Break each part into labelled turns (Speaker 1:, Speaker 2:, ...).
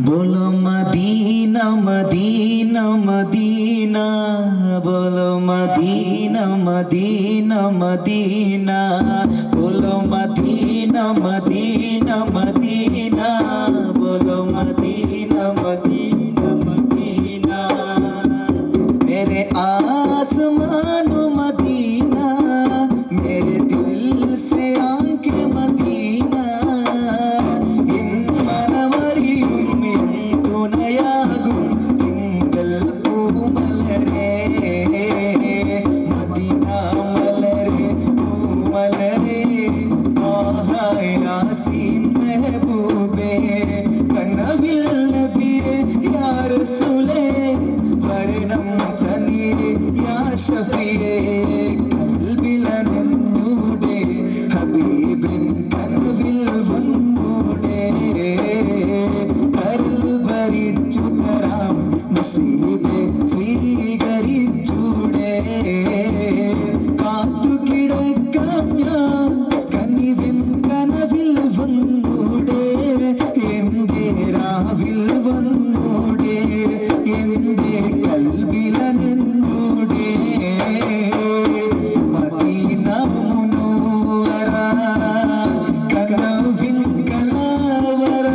Speaker 1: बोलो Medina Medina Medina, बोलो Medina Medina Medina, बोलो मदीना मदीना मदीना, बोलो मदीना मदीना मदीना। मेरे आसमान मदीना, मेरे दिल से आंखें मदीना, इन मनमरियुम इन തുണയാകും തിങ്കൾ പൂമലരേ, മദീന മലരേ പൂമലരേ, ത്വാഹ യാസീൻ മെഹബൂബേ, കനവിൽ നബിയേ യാ റസൂലേ, വരണം തനിയേ യാ ഷഫിയേ, കൽബിലനഞ്ഞൂടെ ഹബീബിൻ കനവിൽ വന്നൂടെ, കരൾ ഭരിച്ചു തരാം നസീബേ സ്വീകരിച്ചൂടെ, കാത്തു കിടക്കാം ഞാൻ കനിവിൻ കനവിൽ വന്നൂടെ, എന്റെ രാവിൽ വന്നൂടെ, എന്റെ കൽബിലനഞ്ഞൂടെ, മദീന മുനവ്വറ കനവിൻ കലവറ,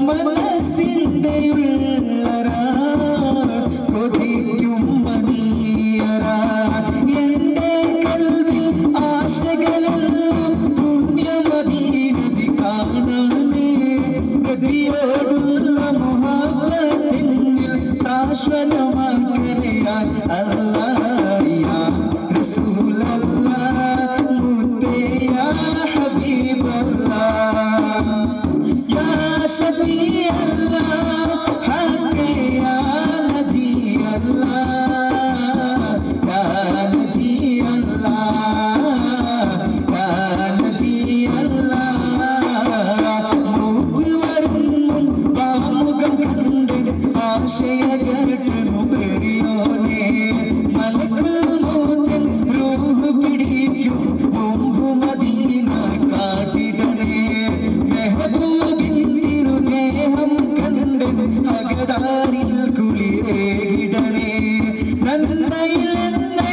Speaker 1: മനസ്സിന്റെ ഉള്ളറ കൊതിക്കും മണിയറ, എന്റെ കൽവിൽ ആശകളെല്ലാം പുണ്യമദീനതി കാണണമേ, നബിയോടുള്ള മുഹബ്ബത്തിനിൽ ശാശ്വതമാക്കണേ അല്ലാഹ് യാ റസൂലല്ലാഹ്, മുത്തേ യാ ഹബീബല്ലാഹ്, യാ ശഫീഅല്ലാഹ്, ഹഖ് യാ നജിയല്ലാഹ്, യാ നജിയല്ലാഹ്, യാ നജിയല്ലാഹ്, മൂത്ത് വരും മുൻപാമുഖം കണ്ട് ആശയ കേട്ടു പെരിയോനെ, മലക്കുൽ മൗത്തിൻ റൂഹ് പിടിക്കും മുമ്പ് മദീന കാട്ടിടണേ, മെഹബൂബിൻ തിരുഗേഹം കണ്ട് അകതാരിൽ കുളിരേകിടണേ, നന്മയിൽ എന്നെ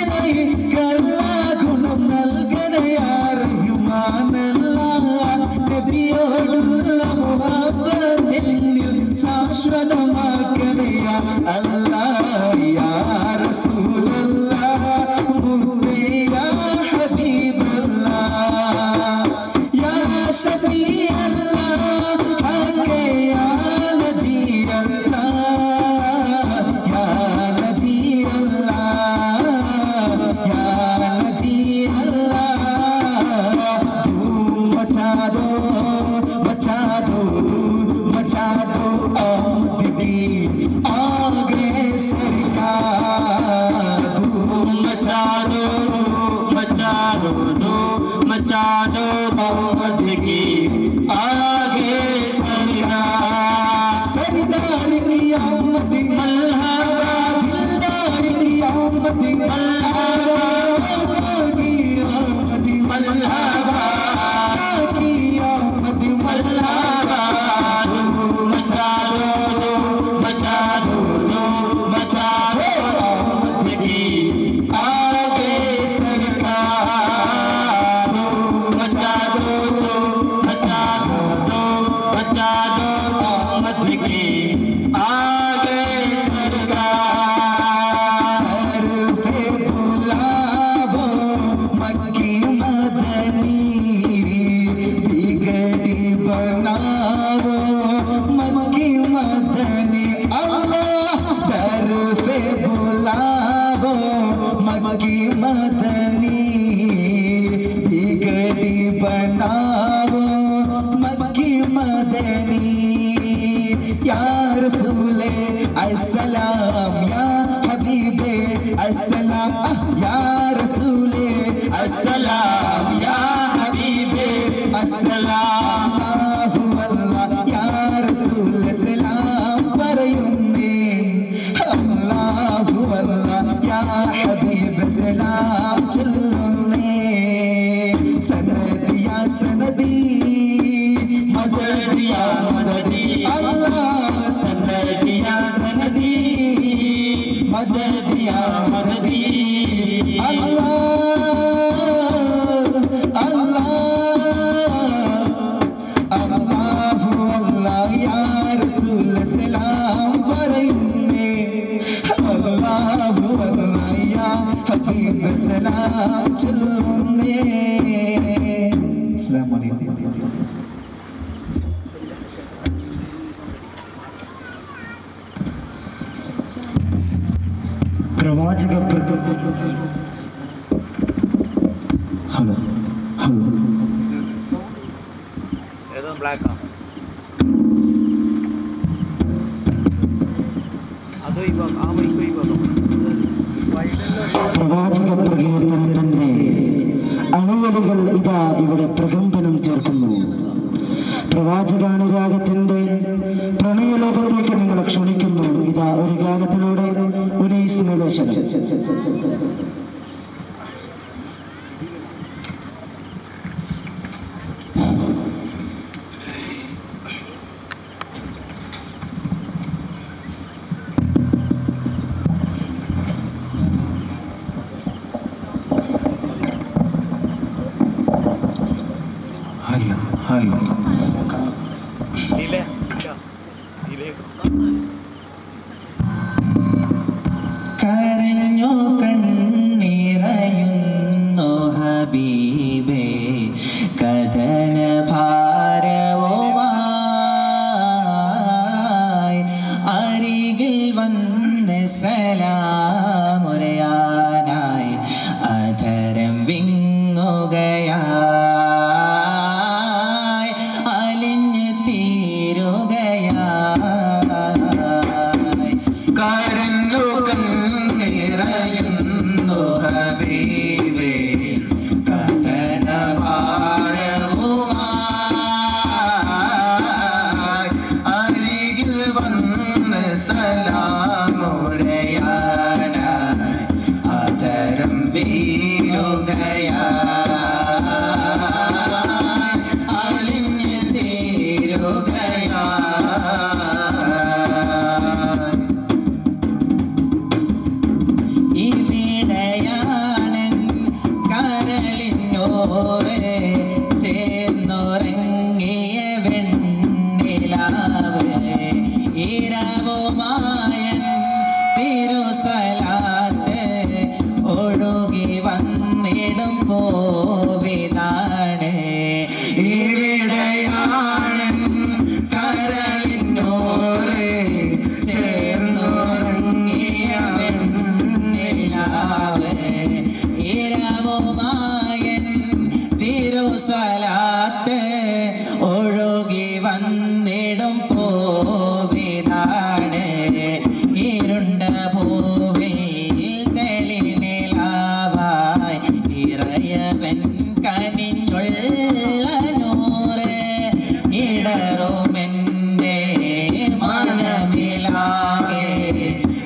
Speaker 1: കല്ലാഗുണം നൽകണയാറയുമാനല്ലാഹ്, നബിയോടുള്ള മുഹബ്ബത്തിനിൽ ശാശ്വതമാക്കണേ അല്ലാഹ് യാ റസൂലല്ലാഹ്, മുത്തേ യാ ഹബീബല്ലാഹ്, യാ ശഫീഅല്ലാഹ്, ഹഖ് യാ നജിയല്ലാഹ്, യാ നജിയല്ലാഹ്, യാ നജിയല്ലാഹ്, ധൂം മച്ചാ ദോ മച്ചാ ദോ मचा दो आमदनी आगे सरकार, धूम मचा दो मचा दो मचा दो मोहम्मद की आगे सरकार, सरदार की आमद मरहबा, दिलदार की आमद मरहबा, की आमद मरहबा, की आमद मरहबा, मचा दो मचा दो मचा दो आमद की आगे सरकार, मचा दो मचा दो मचा दो आमद की आगे सरकार, हरफे बुलावो मक्की मदनी, बिगड़ी बनावो मक्की मदनी, अल्लाह दर पे बुलावो मक्की मदनी, बिगड़ी बनावो मक्की मदनी, या रसूले अस्सलाम, या हबीबे अस्सलाम, या रसूले अस्सलाम, या हबीबे अस्सलाम, या റസൂൽ സലാം പറയുന്നേ, അല്ലാഹു അല്ലാഹ് യാ ഹബീബ് സലാം ചൊല്ലുന്നേ, സനദി യാ സനദി, മദദി യാ മദദി, അല്ലാഹ് या मददी अल्लाह अल्लाहु अल्लाह या रसूल सलाम പറയുന്നേ അല്ലാഹു അല്ലാഹ് യാ ഹബീബ് സലാം ചൊല്ലുന്നേ അസ്സലാമു അലൈക്കും പ്രവാചക ഹലോ ഹലോ
Speaker 2: ഏതോ ബ്ലാക്കാ അതോ ആ വൈക്കോ
Speaker 1: പ്രവാചക പ്രകീർത്തനത്തിന്റെ അണിവടികൾ ഇതാ ഇവിടെ പ്രകമ്പനം ചേർക്കുന്നു. പ്രവാചകാനുരാഗത്തിന്റെ പ്രണയലോകത്തേക്ക് നിങ്ങളെ ക്ഷണിക്കുന്നു. ഇതാ ഒരു ഗാനത്തിലൂടെ ഉനൈസ് നിവേശനം. കരഞ്ഞു കണ്ണിറയുന്നു ഹബീബേ കഥന ഭാരവുമായി അരികിൽ വന്ന് സലാമുറയാനായി അധരം വിങ്ങുകയായി അലിഞ്ഞു തീരുകയായി കരഞ്ഞു കണ്ണിറയുന്നു ഹബീബേ കഥന ഭാരവുമായി അരികിൽ വന്ന് സലാമുറയാനായി അധരം വീരുകയായി അലിഞ്ഞു തീരുകയായി ഇവിടെയാണൻ കരളിനോറ് ചേർന്നുറങ്ങിയ വെണ്ണിലാവ് ഇരവുമായൻ തിരുസലാത്ത് ഒഴുകി വന്നിടും പോവിതാണ് ഇവിടെയാണൻ കരളിനോറ് ചേർന്നുറങ്ങിയ വെണ്ണിലാവ് ഇരവുമായൻ തിരുസലാത്ത് ഒഴുകി വന്നിടും പോവിതാണ് ഇരുണ്ട പൂവിൽ തെളിനിലാവായി ഇറയവൻ കനിഞ്ഞുള്ള നൂറ് ഇടറുമെൻ്റെ മനമിലാകെ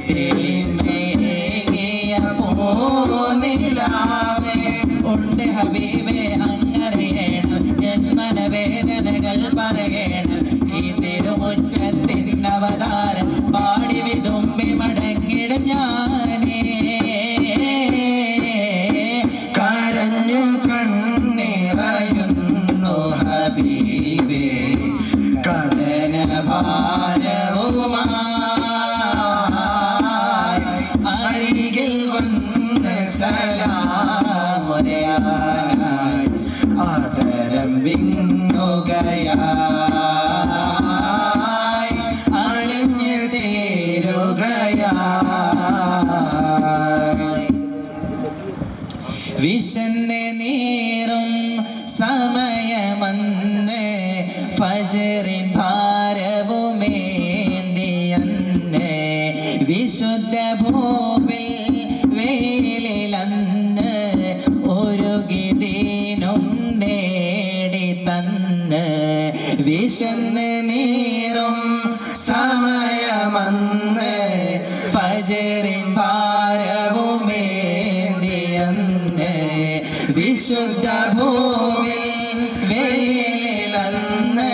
Speaker 1: തെളിമേകിയ പോനിലാവേ ഉണ്ട് ഹബീബേ അങ്ങറിയണം എൻ മനവേദനകൾ പറയണം ഈ തിരുമുറ്റത്തിൻ അവതാരം പാടി വിതുമ്പി മടങ്ങിടും ഞാനേ കരഞ്ഞു കണ്ണിറയുന്നു ഹബീബേ കഥന ഭാരവുമായി അരികിൽ വന്ന് സലാമുറയാനായി ആദരം വിങ്ങുകയായി അലിഞ്ഞു തീരുകയായി വിശന്ന് നീറും സമയമന്ന് ഫജ്റിൻ ഭാരവുമേന്തിയന്ന് വിശുദ്ധ ഭൂവിൽ വേലിലന്ന് ഒരുകി ദീനും നേടി തന്ന് വിശന്ന് നീറും സമയമന്ന് ഫജ്റിൻ ഭാരവുമേന്തിയന്ന് വിശുദ്ധ ഭൂവിൽ വേലിലന്ന്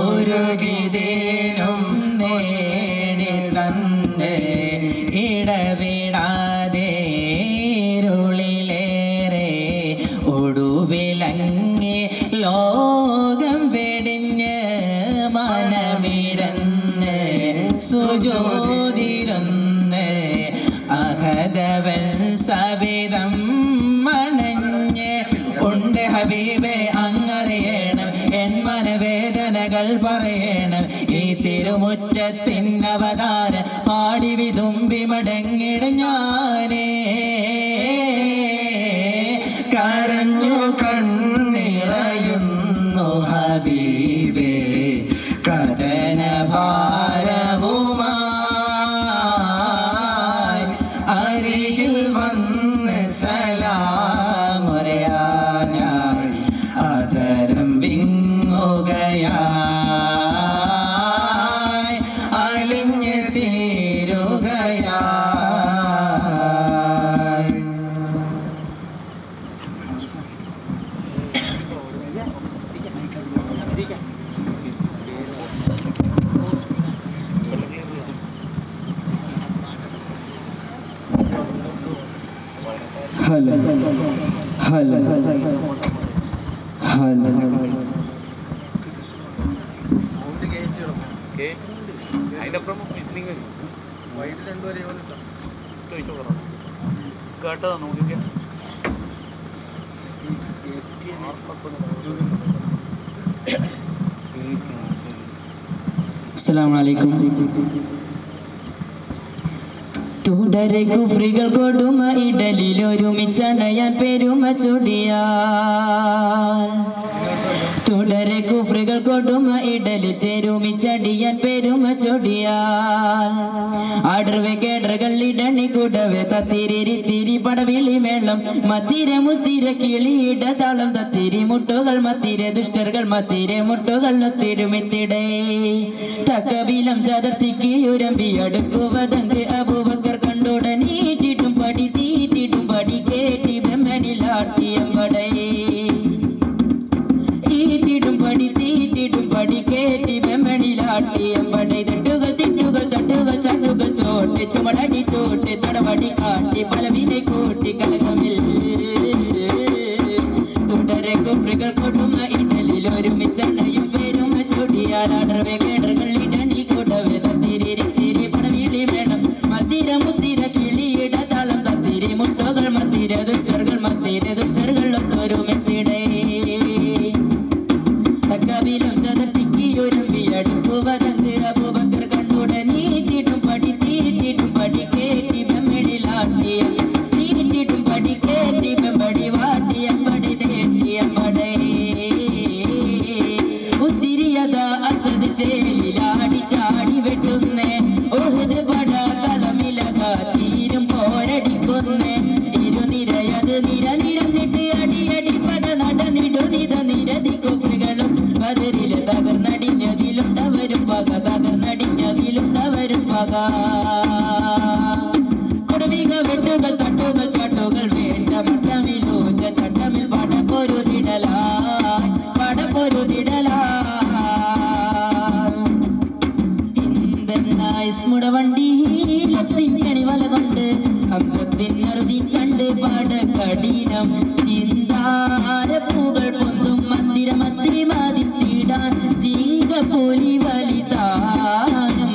Speaker 1: ഒരുകി ദീനും നേടി തന്ന് ഇടവിടാ ലോകം വെടിഞ്ഞ് മനമിരന്ന് സുജോതിരുന്ന് അഹദവൻ സവിധം മണഞ്ഞ് ഉണ്ട് ഹബീബേ അങ്ങറിയണം എൻ മനവേദനകൾ പറയണം ഈ തിരുമുറ്റത്തിനവതാരം പാടി വിതുമ്പി മടങ്ങിടും ഞാനേ കരഞ്ഞു കണ്ണിറയുന്നു ഹബീബേ കഥന ഭാരവുമായി അരികിൽ വന്ന് സലാമുറയാനായി ആദരം വിങ്ങുകയായി അലിഞ്ഞ് തീരുകയായി.
Speaker 3: ഹല ഹല ഹല
Speaker 2: അതിന്റെ അപ്പുറം മിസ്ലിംഗ് വൈകിട്ട് രണ്ടുപേരെ കേട്ടതാ നോക്കിക്കാം.
Speaker 3: അസ്സലാമു അലൈക്കും. തുടരെ കുഫ്രികൾ കൊടുമ ഇടലിൽ ഒരുമിച്ചണയാൻ പെരുമ ചൊടിയാൻ തുടരെ കുഫ്രികൾ കൊടുമ ഇടലിൽ ചേരുമിച്ചടിയാൻ പെരുമ ചൊടിയാൻ ആടർവെ കേടറുകൾ ഇടണി കൂടവെ തത്തിരി പടവിളി മേളം മത്തിര മുത്തിര കിളിയിട താളം തത്തിരി മുട്ടുകൾ മത്തിര ദുഷ്ടர்கள் മത്തിര മുട്ടുകൾ നൊത്തിരുമിത്തിടേ തക്കബിലം ചതർത്തിക്ക് ഉരമ്പി അടുക്കുവതങ്ക് അബൂബക്കർ കണ്ടുടനീട്ടിട്ടും പടി തീറ്റിട്ടും പടി കേട്ടി ബ്രഹ്മനിലാട്ടിയമ്പടേ തീറ്റിട്ടും പടി തീറ്റിട്ടും പടി കേട്ടി ബ്രഹ്മനിലാട്ടിയമ്പടേ തട്ടുകൾ തിട്ടുകൾ തട്ടുകൾ ചട്ടുകൾ ചോട്ടി ചുമടടി ചോട്ടി തടവടി കാട്ടി പലവിനെ കൂട്ടി കലകമിൽ തുടരെ കുഫ്രികൾ കൊടുമ ഇടലിൽ ഒരുമിച്ചെണ്ണയും പേരും ചൊടിയാലാടർവെ കേടറുകൾ ഇടണി കൂടവെ തത്തിരി പടവിളി വേണം മത്തിര മുത്തിര കിളിയിട താളം തത്തിരി മുട്ടുകൾ മത്തിര ദുഷ്ടர்கள் ഒത്തൊരുമിത്തിടേ തക്കബിലും ചതുർത്തിക്ക് ഒരുമ്പി അടുക്കുവതങ്ക് അബൂബക്കർ കണ്ടുടനീറ്റിട്ടും പടി തീറ്റിട്ടും പടി കേട്ടി ബെമ്മടിലാട്ടിയ തീറ്റിട്ടും പടി കേട്ടി ബെമ്പടി വാട്ടിയമ്പടി തേട്ടിയമ്പടേ ഉസിരിയത അസദ് ചേലിലാടി ചാടി വെട്ടുന്നേ ഒഹദ് പട കളമിലക തീരും പോരടിക്കുന്നേ ഇരുനിരയത് നിരന്നിട്ട് അടിയടി പട നടന്നിടുനിത നിരതി കുഫ്രികളും ബദരില് തകർന്നടിഞ്ഞതിലുണ്ടവരും പക കൊടുമിക വെട്ടുകൾ തട്ടുകൾ ചട്ടുകൾ വേണ്ട മട്ടമിലൂറ്റ ചട്ടമിൽ പടപ്പൊരുതിടലായി വണ്ടിയിലെത്തിക്കണി വല കൊണ്ട് ഹംസത്തിൻ അറുതി കണ്ട് പാട കഠിനം ചിന്താരപ്പൂകൾ പൊന്തും മന്ദിരമത്തി മതിത്തിടാൻ ചിങ്കപ്പൊലി വലിതാനം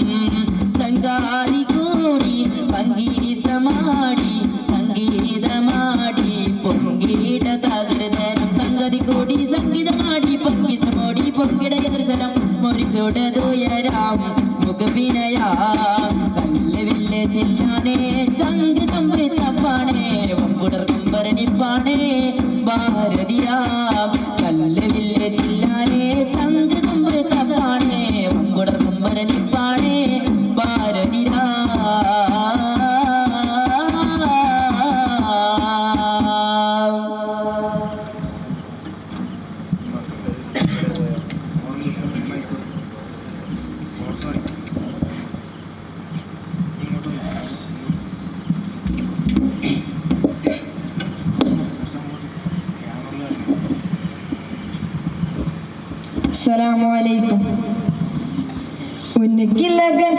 Speaker 3: തങ്കാതി കൂടി പങ്കീസമാടി സംഗീതമാടി പൊങ്കിട തകൃതരം തങ്കതി കൂടി സംഗീതമാടി പൊങ്കിസമോടി പൊങ്കിട എതിർസനം മുറിച്ചോടതുയരാം മുഖപിനയാം കല്ല് വില്ല് ചില്ലാനേ ചങ്ക് തമ്പി തപ്പാണേ വമ്പുടർ കൊമ്പരനിപ്പാണേ ഭാരതിയാം കല്ല് വില്ല് ചില്ലാനേ ചങ്ക് തമ്പി തപ്പാണേ വമ്പുടർ കൊമ്പരനിപ്പാണേ ഭാരതിരാ
Speaker 4: अस्सलामु अलैकुम। उनकी लगन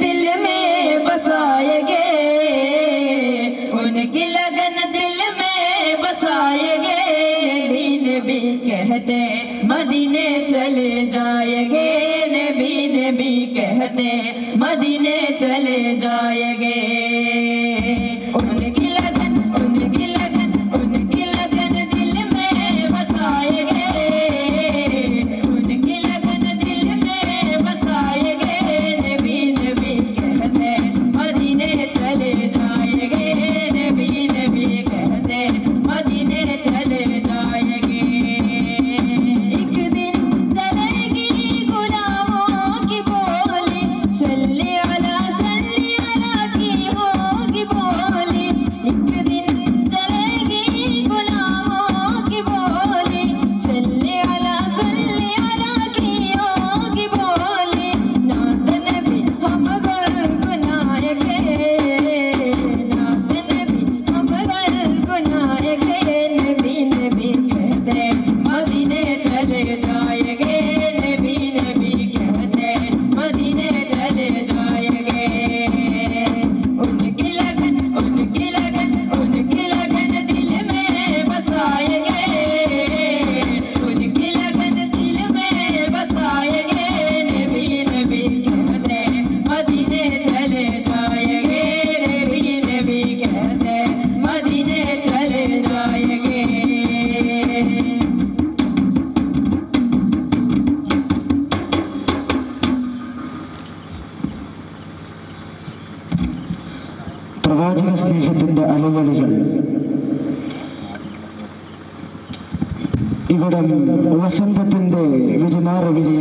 Speaker 4: दिल में बसाएगे, उनकी लगन दिल में बसाएगे।
Speaker 3: कहते मदीने चले जाएंगे, नबी नबी कहते मदीने चले जाएंगे। उनकी लगन उनकी लगन उनकी लगन दिल में बसाएंगे, उनकी लगन दिल में बसाएंगे। नबी नबी कहते मदीने चले जाएंगे, नबी नबी कहते मदीने चले जाएंगे। एक दिन चलेगी गुलामों की बोली, सल्ली अला की होगी बोली। एक दिन चलेगी गुलामों की बोली, सल्ली अला की होगी बोली। नात नबी हम गुनाएंगे, नात नबी हम गुनाएंगे। नबी नबी कहते मदीने चले जाएंगे, नबी नबी कहते मदीने चले जाएंगे। उनकी लगन उनकी लगन उनकी लगन दिल में बसाएंगे, उनकी लगन दिल में बसाएंगे। नबी नबी कहते मदीने चले जाएंगे, नबी नबी कहते मदीने चले जाएंगे।
Speaker 5: പ്രവാചക സ്നേഹത്തിന്റെ അലവലികൾ ഇവിടം വസന്തത്തിന്റെ വിരിമാറ വിരി